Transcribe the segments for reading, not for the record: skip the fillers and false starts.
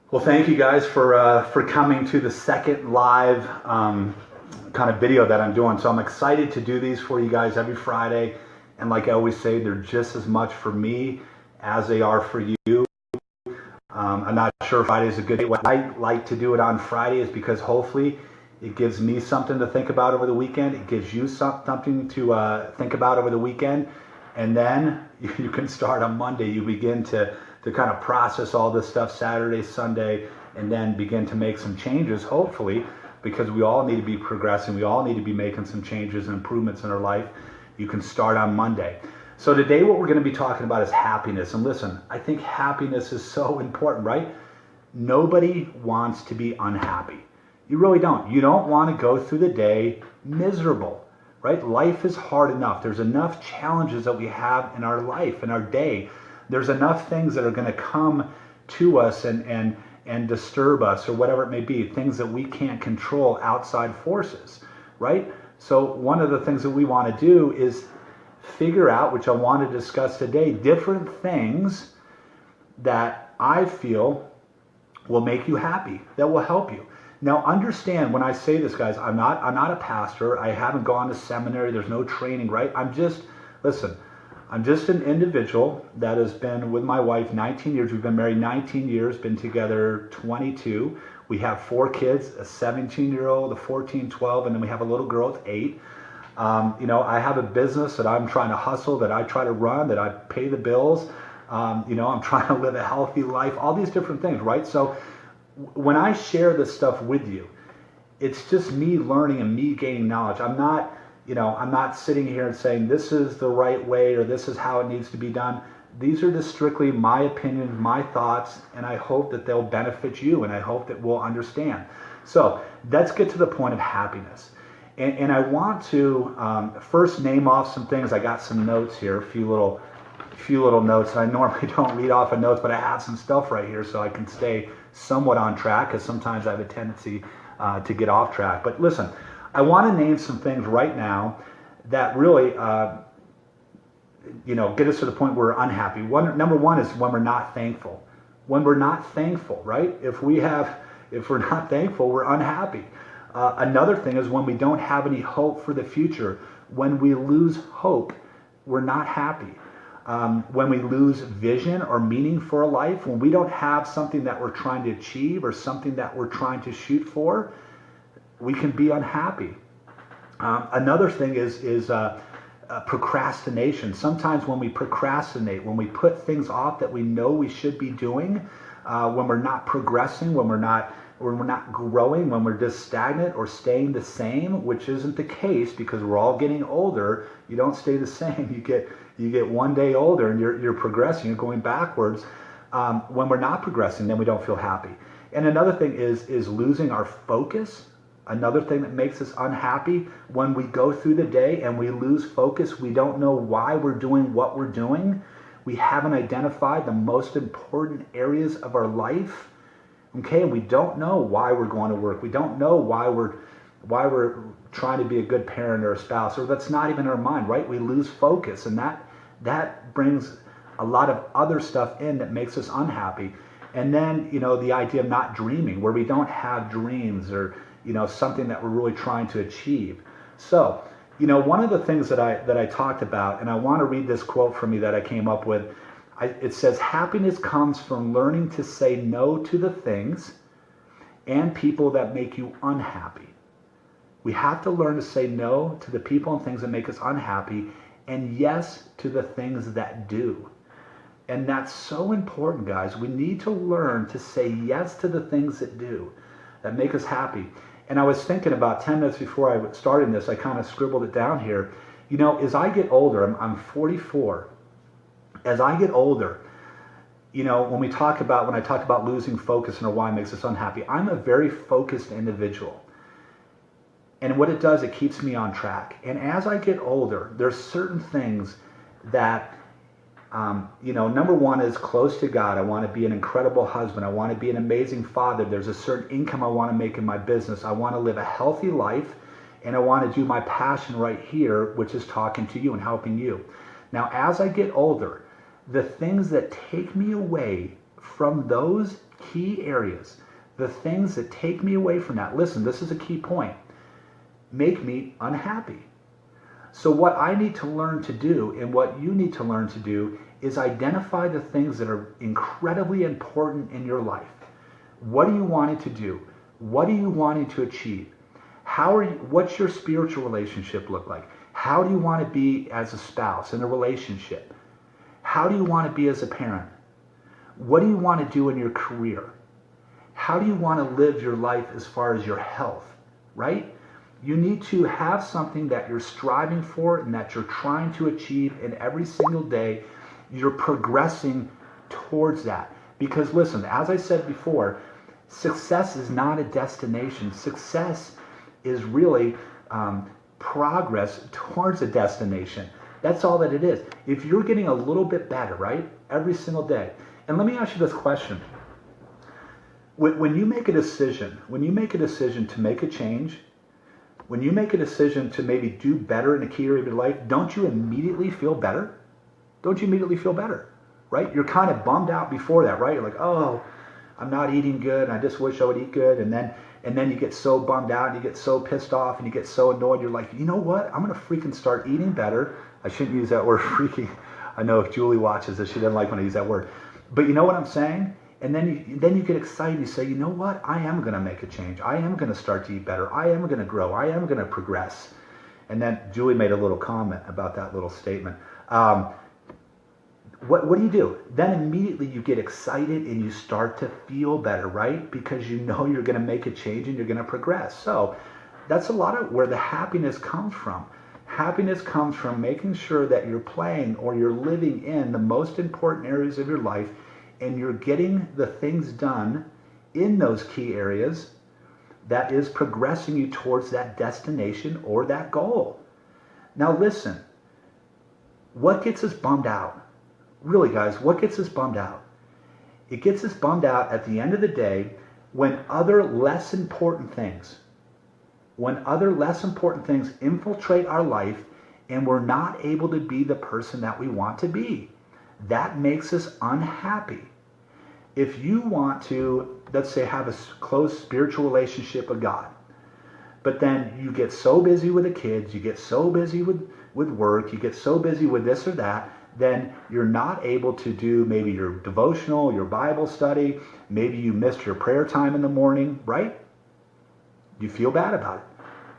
Well, thank you guys for coming to the second live kind of video that I'm doing. So I'm excited to do these for you guys every Friday. And like I always say, they're just as much for me as they are for you. I'm not sure if Friday is a good day. What I like to do it on Friday is because hopefully it gives me something to think about over the weekend. It gives you something to think about over the weekend. And then you can start on Monday. You begin to kind of process all this stuff Saturday, Sunday, and then begin to make some changes, hopefully, because we all need to be progressing. We all need to be making some changes and improvements in our life. You can start on Monday. So today what we're going to be talking about is happiness. And listen, I think happiness is so important, right? Nobody wants to be unhappy. You really don't. You don't want to go through the day miserable, right? Life is hard enough. There's enough challenges that we have in our life, in our day. There's enough things that are going to come to us and disturb us or whatever it may be, things that we can't control, outside forces, right? So one of the things that we want to do is figure out, which I want to discuss today, different things that I feel will make you happy, that will help you. Now understand when I say this, guys, I'm not a pastor. I haven't gone to seminary. There's no training, right? I'm just an individual that has been with my wife 19 years. We've been married 19 years, been together 22. We have 4 kids, a 17-year-old, a 14, 12, and then we have a little girl at 8. I have a business that I'm trying to hustle, that I try to run, that I pay the bills. I'm trying to live a healthy life, all these different things, right? So when I share this stuff with you, it's just me learning and me gaining knowledge. I'm not sitting here and saying this is the right way or this is how it needs to be done. These are just strictly my opinions, my thoughts, and I hope that they'll benefit you, and I hope that we'll understand. So let's get to the point of happiness. And I want to first name off some things. I got some notes here, a few little notes. I normally don't read off of notes, but I have some stuff right here so I can stay somewhat on track, because sometimes I have a tendency to get off track. But listen, I want to name some things right now that really, get us to the point where we're unhappy. Number one is when we're not thankful. When we're not thankful, right? If we're not thankful, we're unhappy. Another thing is when we don't have any hope for the future. When we lose hope, we're not happy. When we lose vision or meaning for a life, when we don't have something that we're trying to achieve or something that we're trying to shoot for, we can be unhappy. Another thing is procrastination. Sometimes when we procrastinate, when we put things off that we know we should be doing, when we're not progressing, when we're not growing, when we're just stagnant or staying the same, which isn't the case because we're all getting older. You don't stay the same. You get one day older and you're progressing. You're going backwards. When we're not progressing, then we don't feel happy. And another thing is losing our focus. Another thing that makes us unhappy, when we go through the day and we lose focus, we don't know why we're doing what we're doing. We haven't identified the most important areas of our life. Okay, we don't know why we're going to work. We don't know why we're trying to be a good parent or a spouse, or that's not even in our mind, right? We lose focus, and that brings a lot of other stuff in that makes us unhappy. And then, the idea of not dreaming, where we don't have dreams or something that we're really trying to achieve. So, one of the things that I talked about, and I want to read this quote from me that I came up with. It says, happiness comes from learning to say no to the things and people that make you unhappy. We have to learn to say no to the people and things that make us unhappy, and yes to the things that do. And that's so important, guys. We need to learn to say yes to the things that do, that make us happy. And I was thinking about 10 minutes before I started this, I kind of scribbled it down here. As I get older, I'm 44. As I get older, when I talk about losing focus and why it makes us unhappy, I'm a very focused individual. And what it does, it keeps me on track. And as I get older, there's certain things that, number one is close to God. I want to be an incredible husband. I want to be an amazing father. There's a certain income I want to make in my business. I want to live a healthy life, and I want to do my passion right here, which is talking to you and helping you. Now, as I get older, the things that take me away from those key areas, the things that take me away from that, listen, this is a key point, make me unhappy. So what I need to learn to do and what you need to learn to do is identify the things that are incredibly important in your life. What are you wanting to do? What are you wanting to achieve? What's your spiritual relationship look like? How do you want to be as a spouse in a relationship? How do you want to be as a parent? What do you want to do in your career? How do you want to live your life as far as your health, right? You need to have something that you're striving for and that you're trying to achieve, and every single day you're progressing towards that. Because listen, as I said before, success is not a destination. Success is really progress towards a destination. That's all that it is. If you're getting a little bit better, right, every single day. And let me ask you this question. When you make a decision, to make a change, when you make a decision to maybe do better in a key area of your life, don't you immediately feel better? Don't you immediately feel better, right? You're kind of bummed out before that, right? You're like, oh, I'm not eating good, and I just wish I would eat good. And then you get so bummed out, and you get so pissed off, and you get so annoyed. You're like, you know what? I'm going to freaking start eating better. I shouldn't use that word, freaking. I know if Julie watches this, she doesn't like when I use that word. But you know what I'm saying? And then you get excited. You say, you know what? I am going to make a change. I am going to start to eat better. I am going to grow. I am going to progress. And then Julie made a little comment about that little statement. What do? Then immediately you get excited and you start to feel better, right? Because you know you're going to make a change and you're going to progress. So that's a lot of where the happiness comes from. Happiness comes from making sure that you're playing or you're living in the most important areas of your life, and you're getting the things done in those key areas that is progressing you towards that destination or that goal. Now listen, what gets us bummed out? Really, guys, what gets us bummed out? It gets us bummed out at the end of the day when other less important things infiltrate our life and we're not able to be the person that we want to be. That makes us unhappy. If you want to, let's say, have a close spiritual relationship with God, but then you get so busy with the kids, you get so busy with work, you get so busy with this or that, then you're not able to do maybe your devotional, your Bible study, maybe you missed your prayer time in the morning, right? You feel bad about it.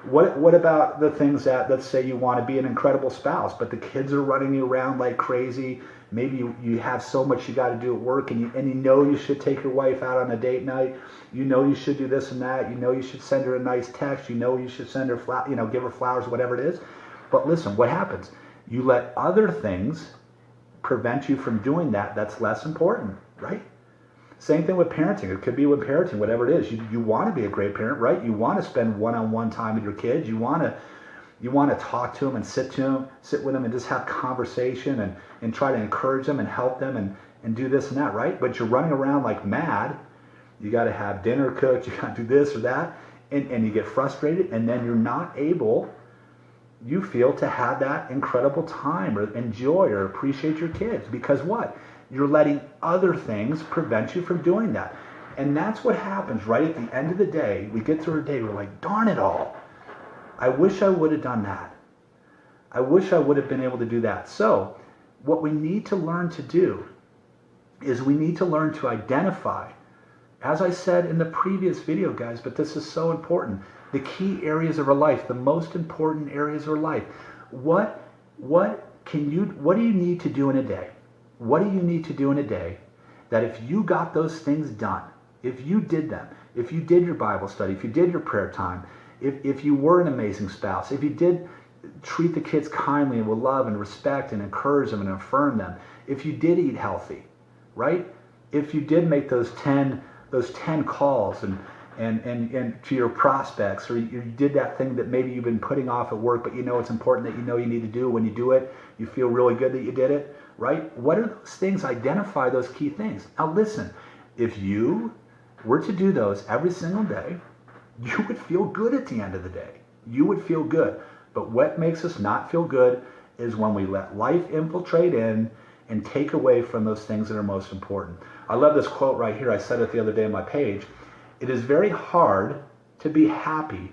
What about the things that, let's say you want to be an incredible spouse, but the kids are running you around like crazy. Maybe you have so much you got to do at work, and you know you should take your wife out on a date night. You know you should do this and that. You know you should send her a nice text. You know you should send her give her flowers, whatever it is. But listen, what happens? You let other things prevent you from doing that. That's less important, right? Same thing with parenting. It could be with parenting, whatever it is. You want to be a great parent, right? You want to spend one-on-one time with your kids. You want to talk to them and sit with them and just have conversation and try to encourage them and help them and do this and that, right? But you're running around like mad. You got to have dinner cooked. You got to do this or that. And you get frustrated, and then you're not able, you feel, to have that incredible time or enjoy or appreciate your kids. Because what? You're letting other things prevent you from doing that. And that's what happens right at the end of the day. We get through our day, we're like, darn it all. I wish I would have done that. I wish I would have been able to do that. So what we need to learn to do is we need to learn to identify, as I said in the previous video, guys, but this is so important, the key areas of our life, the most important areas of our life. What do you need to do in a day? What do you need to do in a day that if you got those things done, if you did them, if you did your Bible study, if you did your prayer time, if you were an amazing spouse, if you did treat the kids kindly and with love and respect and encourage them and affirm them, if you did eat healthy, right? If you did make those 10 calls and to your prospects, or you did that thing that maybe you've been putting off at work, but you know it's important that you know you need to do. When you do it, you feel really good that you did it, right? What are those things? Identify those key things. Now listen, if you were to do those every single day, you would feel good at the end of the day. You would feel good. But what makes us not feel good is when we let life infiltrate in and take away from those things that are most important. I love this quote right here. I said it the other day on my page. It is very hard to be happy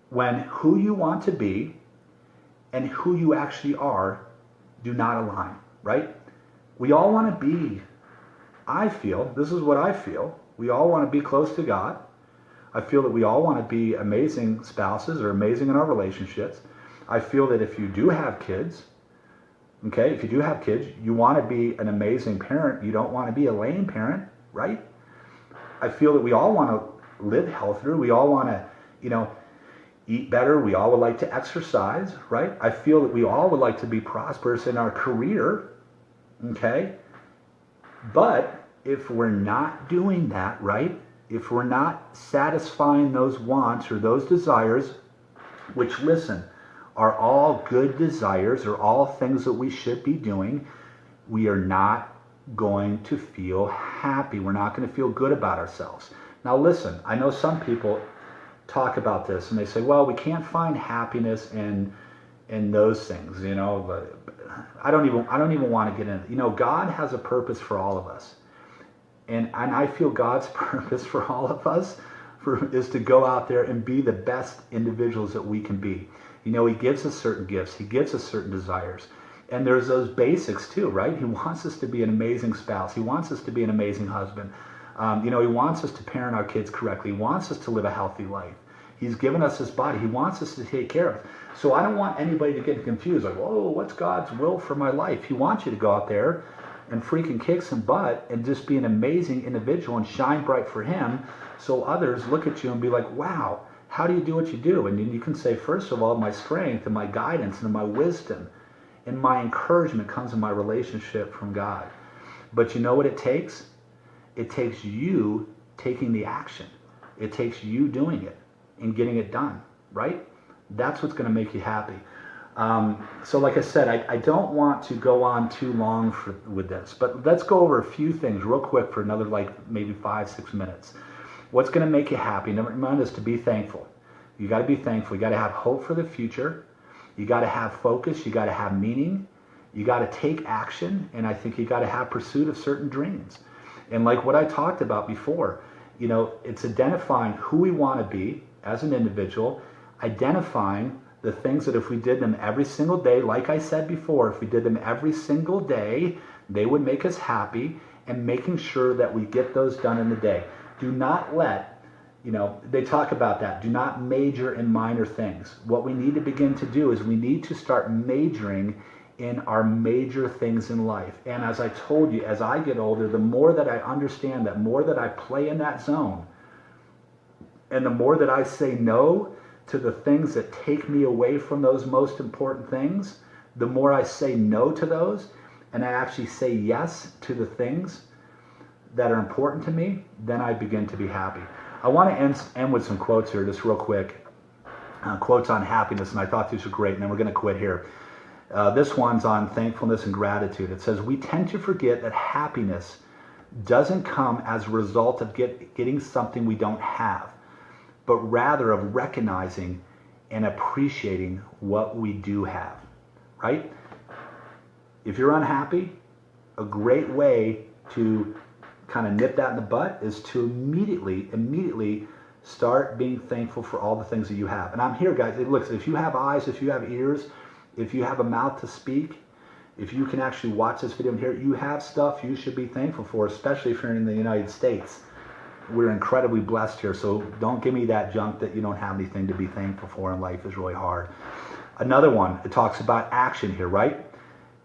when who you want to be and who you actually are do not align, right? We all want to be, I feel, this is what I feel, we all want to be close to God. I feel that we all want to be amazing spouses or amazing in our relationships. I feel that if you do have kids, okay, if you do have kids, you want to be an amazing parent. You don't want to be a lame parent, right? I feel that we all want to live healthier. We all want to, eat better. We all would like to exercise, right? I feel that we all would like to be prosperous in our career, okay? But if we're not doing that, right? If we're not satisfying those wants or those desires, which, listen, are all good desires, or all things that we should be doing, we are not going to feel happy. We're not going to feel good about ourselves. Now listen, I know some people talk about this and they say, well, we can't find happiness in those things, but I don't even want to get into, God has a purpose for all of us. And I feel God's purpose for all of us is to go out there and be the best individuals that we can be. He gives us certain gifts. He gives us certain desires. And there's those basics too, right? He wants us to be an amazing spouse. He wants us to be an amazing husband. He wants us to parent our kids correctly. He wants us to live a healthy life. He's given us his body. He wants us to take care of. So I don't want anybody to get confused, like, oh, what's God's will for my life? He wants you to go out there and freaking kick some butt and just be an amazing individual and shine bright for him, so others look at you and be like, wow, how do you do what you do? And then you can say, first of all, my strength and my guidance and my wisdom and my encouragement comes in my relationship from God. But you know what it takes? It takes you taking the action. It takes you doing it and getting it done, right? That's what's going to make you happy. So like I said, I don't want to go on too long with this, but let's go over a few things real quick for another maybe 5-6 minutes. What's going to make you happy? Number one is to be thankful. You got to be thankful. You got to have hope for the future. You got to have focus. You got to have meaning. You got to take action. And I think you got to have pursuit of certain dreams. And like what I talked about before, it's identifying who we want to be as an individual, identifying the things that if we did them every single day, like I said before, if we did them every single day, they would make us happy, and making sure that we get those done in the day. Do not let, they talk about that. Do not major in minor things. What we need to begin to do is we need to start majoring in our major things in life. And as I told you, as I get older, the more that I understand that, more that I play in that zone, and the more that I say no to the things that take me away from those most important things, the more I say no to those, and I actually say yes to the things that are important to me, then I begin to be happy. I want to end with some quotes here, just real quick. Quotes on happiness, and I thought these were great, and then we're going to quit here. This one's on thankfulness and gratitude. It says, we tend to forget that happiness doesn't come as a result of getting something we don't have, but rather of recognizing and appreciating what we do have, right? If you're unhappy, a great way to kind of nip that in the butt is to immediately start being thankful for all the things that you have. And I'm here, guys. Look, if you have eyes, if you have ears, if you have a mouth to speak, if you can actually watch this video and hear it, you have stuff you should be thankful for, especially if you're in the United States. We're incredibly blessed here, so don't give me that junk that you don't have anything to be thankful for, and life is really hard. Another one, it talks about action here, right?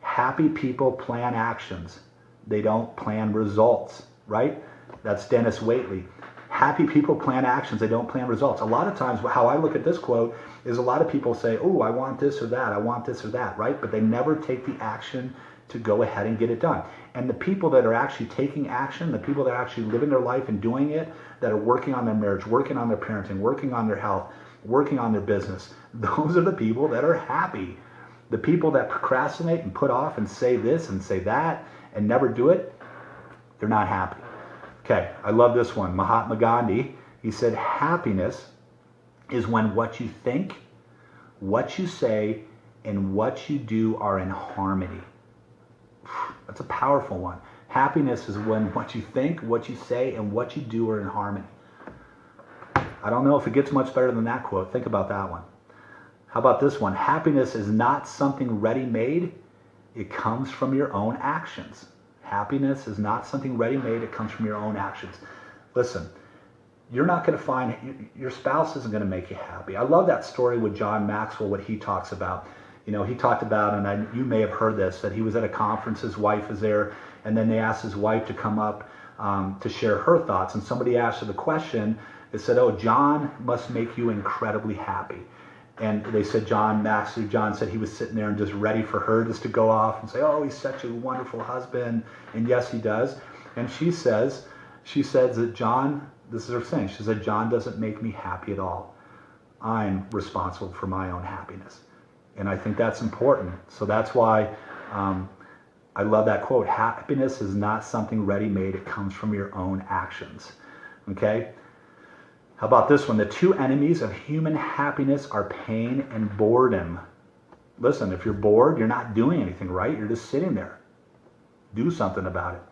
Happy people plan actions. They don't plan results, right? That's Dennis Waitley. Happy people plan actions. They don't plan results. A lot of times, how I look at this quote is a lot of people say, oh, I want this or that. I want this or that, right? But they never take the action to go ahead and get it done. And the people that are actually taking action, the people that are actually living their life and doing it, that are working on their marriage, working on their parenting, working on their health, working on their business, those are the people that are happy. The people that procrastinate and put off and say this and say that and never do it, they're not happy. Okay, I love this one. Mahatma Gandhi, he said, happiness is when what you think, what you say, and what you do are in harmony. That's a powerful one. Happiness is when what you think, what you say, and what you do are in harmony. I don't know if it gets much better than that quote. Think about that one. How about this one? Happiness is not something ready-made. It comes from your own actions. Happiness is not something ready-made. It comes from your own actions. Listen, you're not going to find, your spouse isn't going to make you happy. I love that story with John Maxwell, what he talks about. You know, he talked about, and you may have heard this, that he was at a conference, his wife was there, and then they asked his wife to come up to share her thoughts. And somebody asked her the question, they said, oh, John must make you incredibly happy. And they said, John said he was sitting there and just ready for her just to go off and say, oh, he's such a wonderful husband. And yes, he does. And she says that John, this is her saying, she said, John doesn't make me happy at all. I'm responsible for my own happiness. And I think that's important. So that's why I love that quote. Happiness is not something ready-made. It comes from your own actions. Okay? How about this one? The two enemies of human happiness are pain and boredom. Listen, if you're bored, you're not doing anything, right? You're just sitting there. Do something about it.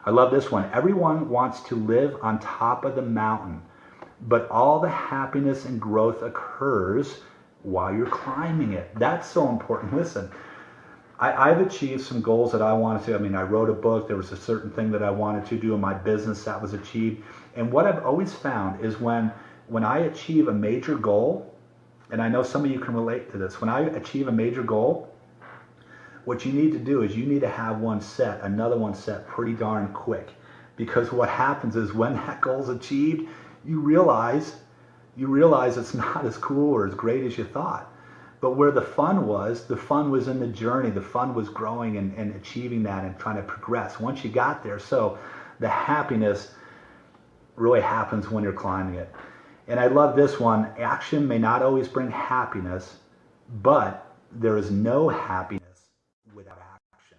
I love this one. Everyone wants to live on top of the mountain, but all the happiness and growth occurs while you're climbing it. That's so important. Listen, I've achieved some goals that I wanted to. I mean, I wrote a book. There was a certain thing that I wanted to do in my business that was achieved. And what I've always found is when I achieve a major goal, and I know some of you can relate to this, when I achieve a major goal, what you need to do is you need to have another one set pretty darn quick. Because what happens is when that goal is achieved, you realize it's not as cool or as great as you thought. But where the fun was in the journey. The fun was growing and achieving that and trying to progress once you got there. So the happiness really happens when you're climbing it. And I love this one. Action may not always bring happiness, but there is no happiness without action.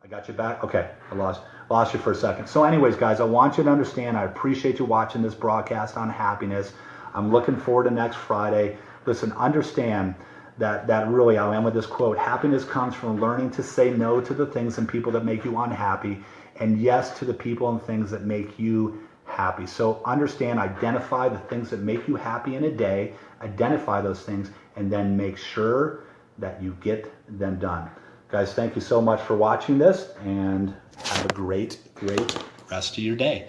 I got you back? Okay, I lost you for a second. So anyways, guys, I want you to understand, I appreciate you watching this broadcast on happiness. I'm looking forward to next Friday. Listen, understand that really, I'll end with this quote. Happiness comes from learning to say no to the things and people that make you unhappy, and yes to the people and things that make you happy. So understand, identify the things that make you happy in a day, identify those things, and then make sure that you get them done. Guys, thank you so much for watching this, and have a great, great rest of your day.